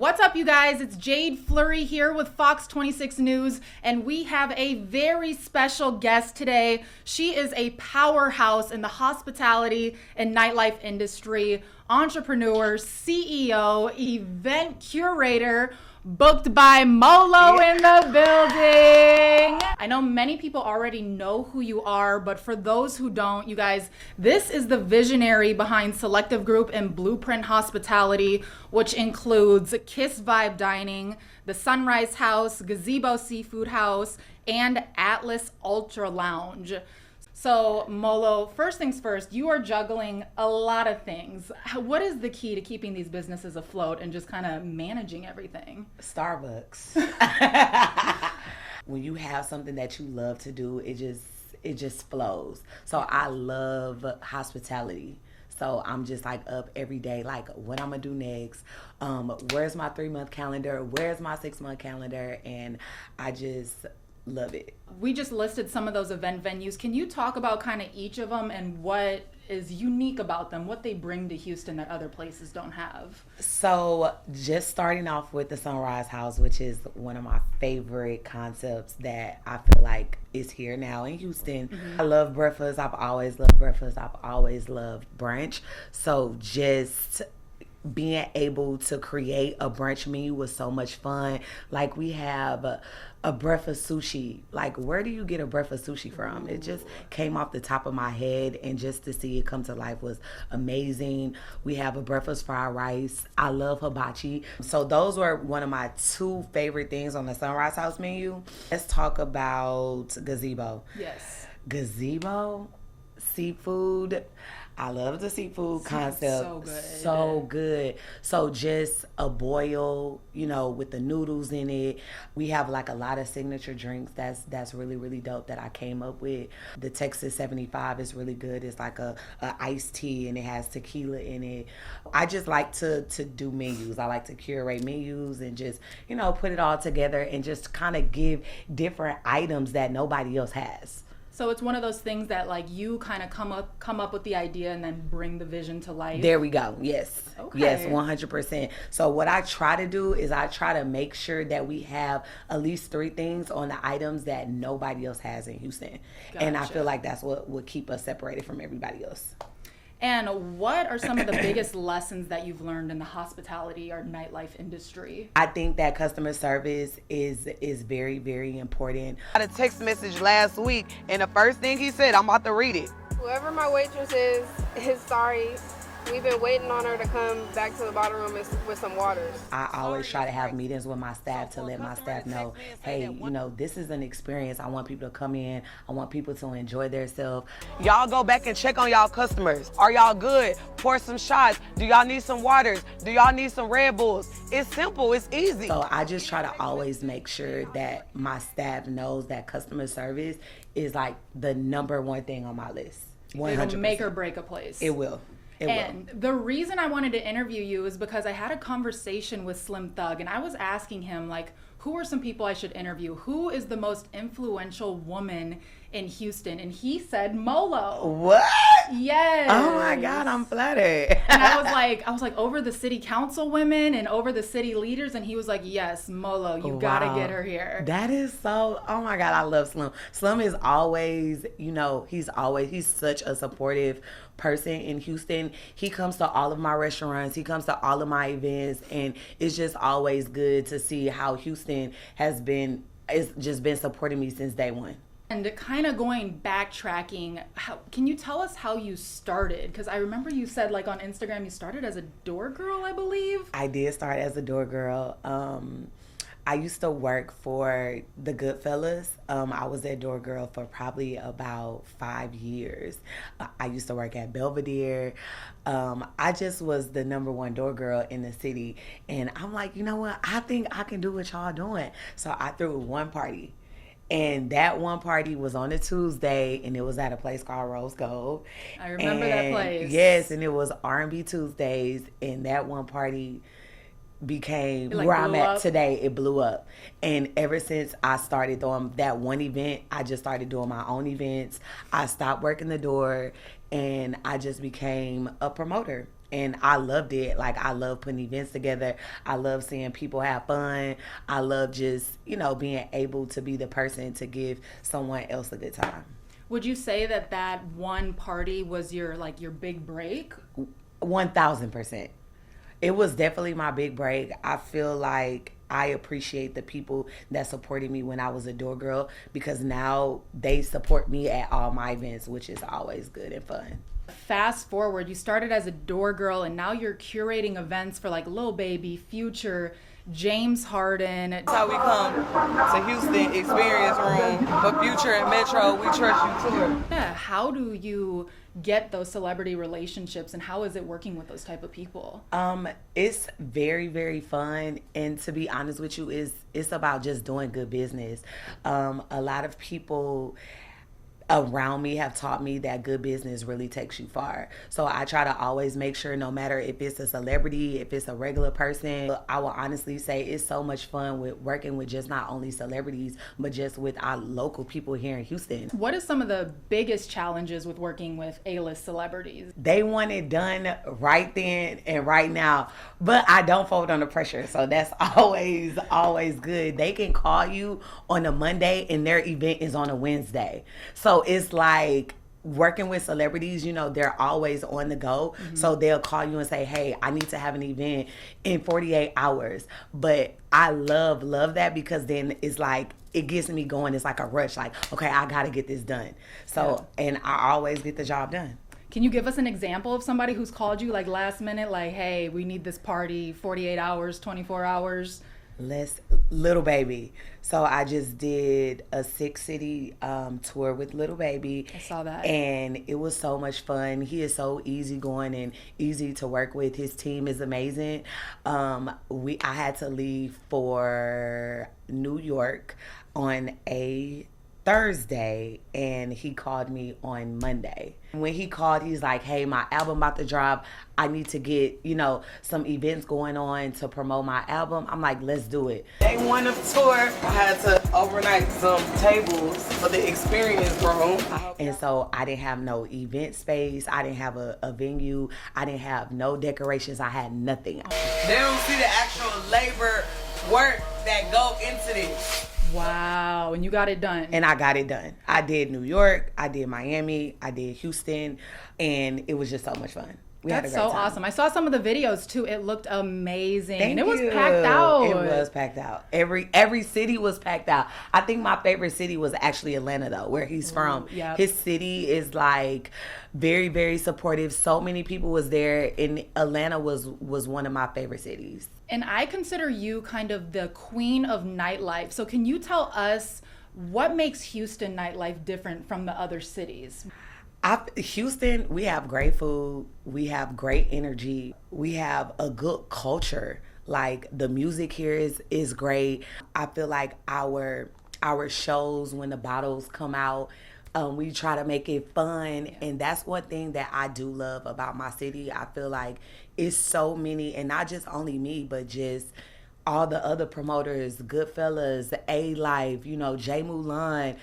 What's up, you guys? It's Jade Flury here with Fox 26 News, and we have a very special guest today. She is a powerhouse in the hospitality and nightlife industry, entrepreneur, CEO, event curator, BookedByMolo in the building. I know many people already know who you are, but for those who don't, you guys, this is the visionary behind Selective Group and Blueprint Hospitality, which includes Kiss Vibe Dining, the Sunrise House, Gazebo Seafood House, and Atlas Ultra Lounge. So, Molo, first things first, you are juggling a lot of things. What is the key to keeping these businesses afloat and just kind of managing everything? Starbucks. When you have something that you love to do, it just flows. So I love hospitality. So I'm just like up every day, like what I'm gonna do next. Where's my 3-month calendar? Where's my 6-month calendar? And I just love it. We just listed some of those event venues. Can you talk about kind of each of them and what is unique about them, what they bring to Houston that other places don't have? So just starting off with the Sunrise House, which is one of my favorite concepts that I feel like is here now in Houston. I love breakfast. I've always loved breakfast. I've always loved brunch. So just being able to create a brunch menu was so much fun. Like we have a breakfast sushi. Like, where do you get a breakfast sushi from? It just came off the top of my head, and just to see it come to life was amazing. We have a breakfast fried rice. I love hibachi. So those were one of my 2 favorite things on the Sunrise House menu. Let's talk about Gazebo. Yes. Gazebo, seafood. I love the seafood concept. So good. So good. So just a boil, with the noodles in it. We have like a lot of signature drinks that's really, really dope that I came up with. The Texas 75 is really good. It's like a iced tea and it has tequila in it. I just like to do menus. I like to curate menus and just, put it all together and just kind of give different items that nobody else has. So it's one of those things that like you kind of come up with the idea and then bring the vision to life. There we go. Yes. Okay. Yes, 100%. So what I try to do is I try to make sure that we have at least 3 things on the items that nobody else has in Houston. Gotcha. And I feel like that's what would keep us separated from everybody else. And what are some of the biggest lessons that you've learned in the hospitality or nightlife industry? I think that customer service is very, very important. I got a text message last week, and the first thing he said, I'm about to read it. Whoever my waitress is sorry. We've been waiting on her to come back to the bottom room with some waters. I always try to have meetings with my staff to let my staff know, hey, this is an experience. I want people to come in. I want people to enjoy themselves. Y'all go back and check on y'all customers. Are y'all good? Pour some shots. Do y'all need some waters? Do y'all need some Red Bulls? It's simple. It's easy. So I just try to always make sure that my staff knows that customer service is like the number 1 thing on my list. 100%. It'll make or break a place. It will. And the reason I wanted to interview you is because I had a conversation with Slim Thug, and I was asking him, like, who are some people I should interview? Who is the most influential woman in Houston? And he said Molo. What? Yes. Oh my God, I'm flattered. And I was like over the city council women and over the city leaders, and he was like, yes, Molo, you gotta get her here. That is so, oh my God, I love Slim. Slim is always, he's such a supportive person in Houston. He comes to all of my restaurants, he comes to all of my events, and it's just always good to see how Houston it's just been supporting me since day one. And kind of backtracking, can you tell us how you started? Because I remember you said, like, on Instagram, you started as a door girl, I believe. I did start as a door girl. I used to work for the Goodfellas. I was their door girl for probably about 5 years. I used to work at Belvedere. I just was the number 1 door girl in the city. And I'm like, you know what? I think I can do what y'all doing. So I threw one party. And that one party was on a Tuesday, and it was at a place called Rose Gold. I remember that place. Yes, and it was R&B Tuesdays, and that one party became where I'm at today. It blew up. And ever since I started doing that one event, I just started doing my own events. I stopped working the door, and I just became a promoter. and I loved it. Like, I love putting events together. I love seeing people have fun. I love just, being able to be the person to give someone else a good time. Would you say that one party was your big break? 1,000%. It was definitely my big break. I feel like I appreciate the people that supported me when I was a door girl, because now they support me at all my events, which is always good and fun. Fast forward, you started as a door girl and now you're curating events for like Lil Baby, Future, James Harden. That's how we come to Houston Experience Room for Future and Metro. We trust you tour. Yeah, how do you get those celebrity relationships and how is it working with those type of people? It's very, very fun, and to be honest with you, it's about just doing good business. A lot of people around me have taught me that good business really takes you far. So I try to always make sure, no matter if it's a celebrity, if it's a regular person, I will honestly say it's so much fun with working with just not only celebrities, but just with our local people here in Houston. What is some of the biggest challenges with working with A-list celebrities? They want it done right then and right now, but I don't fold under pressure. So that's always good. They can call you on a Monday and their event is on a Wednesday. So it's like working with celebrities, they're always on the go. Mm-hmm. So they'll call you and say, hey, I need to have an event in 48 hours. But I love that, because then it's like, it gets me going. It's like a rush, like, okay, I got to get this done. So, and I always get the job done. Can you give us an example of somebody who's called you like last minute, like, hey, we need this party, 48 hours, 24 hours? Lil Baby. So I just did a 6-city tour with Lil Baby. I saw that. And it was so much fun. He is so easygoing and easy to work with. His team is amazing. I had to leave for New York on a Thursday, and he called me on Monday. When he called, he's like, hey, my album about to drop. I need to get, some events going on to promote my album. I'm like, let's do it. Day one of tour, I had to overnight some tables for the experience room. And so I didn't have no event space. I didn't have a venue. I didn't have no decorations. I had nothing. They don't see the actual labor work that go into this. Wow, and you got it done. And I got it done. I did New York, I did Miami, I did Houston, and it was just so much fun. That's so awesome. I saw some of the videos too. It looked amazing. Thank and it was you. packed out. It was packed out. Every city was packed out. I think my favorite city was actually Atlanta, though, where he's from. Yep. His city is like very, very supportive. So many people was there, and Atlanta was one of my favorite cities. And I consider you kind of the queen of nightlife. So can you tell us what makes Houston nightlife different from the other cities? Houston, we have great food. We have great energy. We have a good culture. Like, the music here is great. I feel like our shows, when the bottles come out, we try to make it fun. And that's one thing that I do love about my city. I feel like it's so many, and not just only me, but just all the other promoters, Goodfellas, A-Life, Jay Mulan.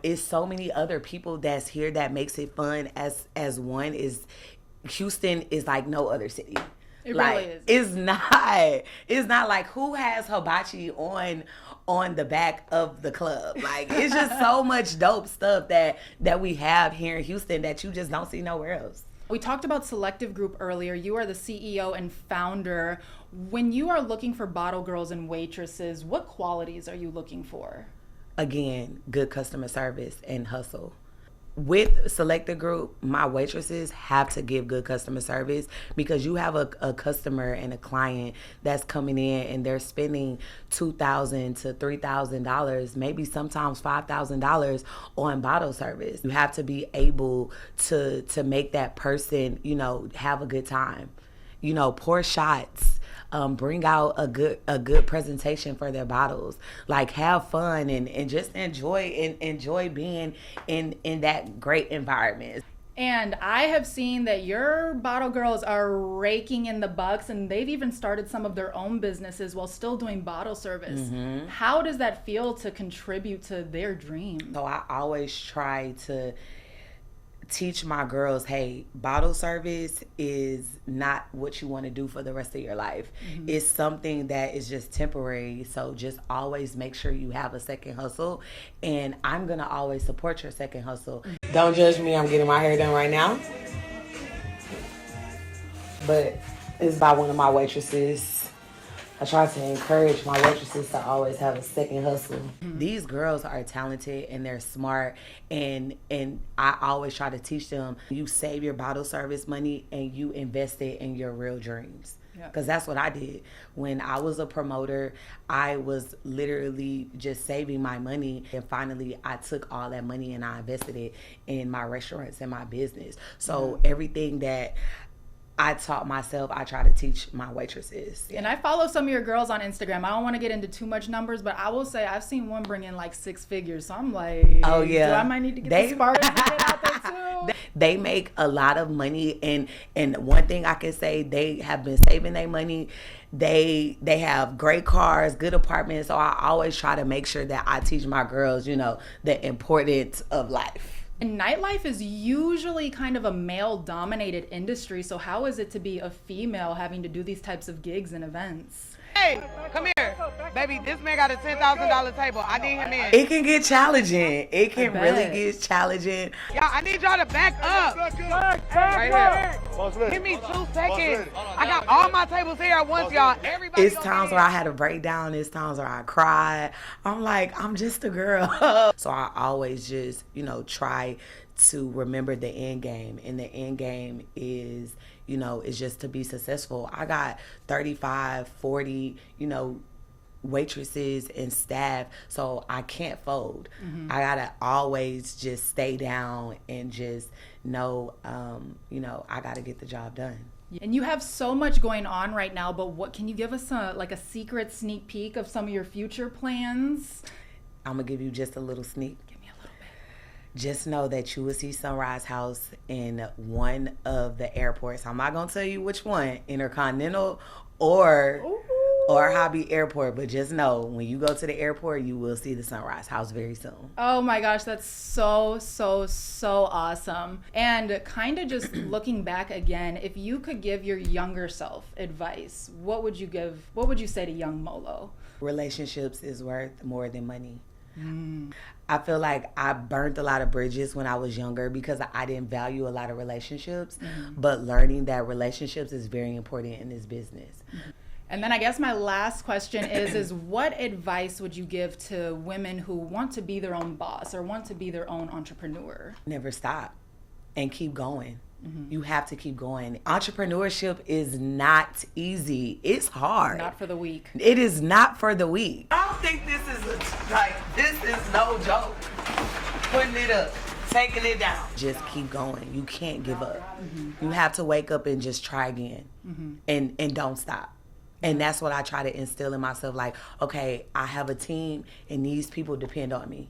It's so many other people that's here that makes it fun as one. Houston is like no other city. It like, really is. It's not like who has hibachi on the back of the club. Like, it's just so much dope stuff that we have here in Houston that you just don't see nowhere else. We talked about Selective Group earlier. You are the CEO and founder. When you are looking for bottle girls and waitresses, what qualities are you looking for? Again, good customer service and hustle. With Selective Group, my waitresses have to give good customer service, because you have a customer and a client that's coming in and they're spending $2,000 to $3,000, maybe sometimes $5,000 on bottle service. You have to be able to make that person, have a good time, pour shots. Bring out a good presentation for their bottles. Like, have fun and just enjoy being in that great environment. And I have seen that your bottle girls are raking in the bucks, and they've even started some of their own businesses while still doing bottle service. Mm-hmm. How does that feel to contribute to their dream? So I always try teach my girls, hey, bottle service is not what you want to do for the rest of your life. It's something that is just temporary. So just always make sure you have a second hustle. And I'm going to always support your second hustle. Don't judge me. I'm getting my hair done right now. But it's by one of my waitresses. I try to encourage my waitresses to always have a second hustle. These girls are talented and they're smart, and I always try to teach them, you save your bottle service money and you invest it in your real dreams. Because that's what I did. When I was a promoter, I was literally just saving my money. And finally, I took all that money and I invested it in my restaurants and my business. So everything that I taught myself, I try to teach my waitresses. And I follow some of your girls on Instagram. I don't want to get into too much numbers, but I will say I've seen one bring in like 6 figures. So I'm like, oh yeah, do I might need to get the Spartans to get out there too? They make a lot of money, and one thing I can say, they have been saving their money. They have great cars, good apartments. So I always try to make sure that I teach my girls, you know, the importance of life. And nightlife is usually kind of a male-dominated industry, so how is it to be a female having to do these types of gigs and events? Hey, come here. Baby, this man got a $10,000 table. I need him in. It can get challenging. It can really get challenging. Y'all, I need y'all to back up. Right here. Give me 2 seconds. I got all my tables here at once, y'all. Everybody. It's times where I had a breakdown. It's times where I cried. I'm like, I'm just a girl. So I always just, you know, try to remember the end game. And the end game is, you know, is just to be successful. I got 35, 40, you know, waitresses and staff, so I can't fold. I gotta always just stay down and just know, you know, I gotta get the job done. And you have so much going on right now, but what can you give us a secret sneak peek of some of your future plans? I'm gonna give you just a little sneak. Just know that you will see Sunrise House in one of the airports. I'm not going to tell you which one, Intercontinental or Hobby Airport, but just know when you go to the airport, you will see the Sunrise House very soon. Oh my gosh, that's so awesome. And kind of just looking back again, if you could give your younger self advice, what would you say to young Molo? Relationships is worth more than money. I feel like I burnt a lot of bridges when I was younger because I didn't value a lot of relationships, but learning that relationships is very important in this business. And then I guess my last question is what advice would you give to women who want to be their own boss or want to be their own entrepreneur? Never stop and keep going. You have to keep going. Entrepreneurship is not easy. It's hard. Not for the weak. It is not for the weak. I don't think this is no joke. Putting it up, taking it down. Just keep going. You can't give up. You have to wake up and just try again and don't stop. And that's what I try to instill in myself. Like, okay, I have a team and these people depend on me.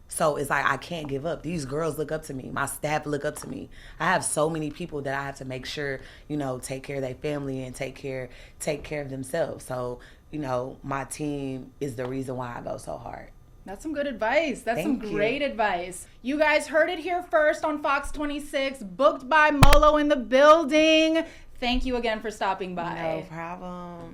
So it's like I can't give up. These girls look up to me. My staff look up to me. I have so many people that I have to make sure, you know, take care of their family and take care of themselves. So, you know, my team is the reason why I go so hard. That's some good advice. That's some great advice. You guys heard it here first on Fox 26. Booked by Molo in the building. Thank you again for stopping by. No problem.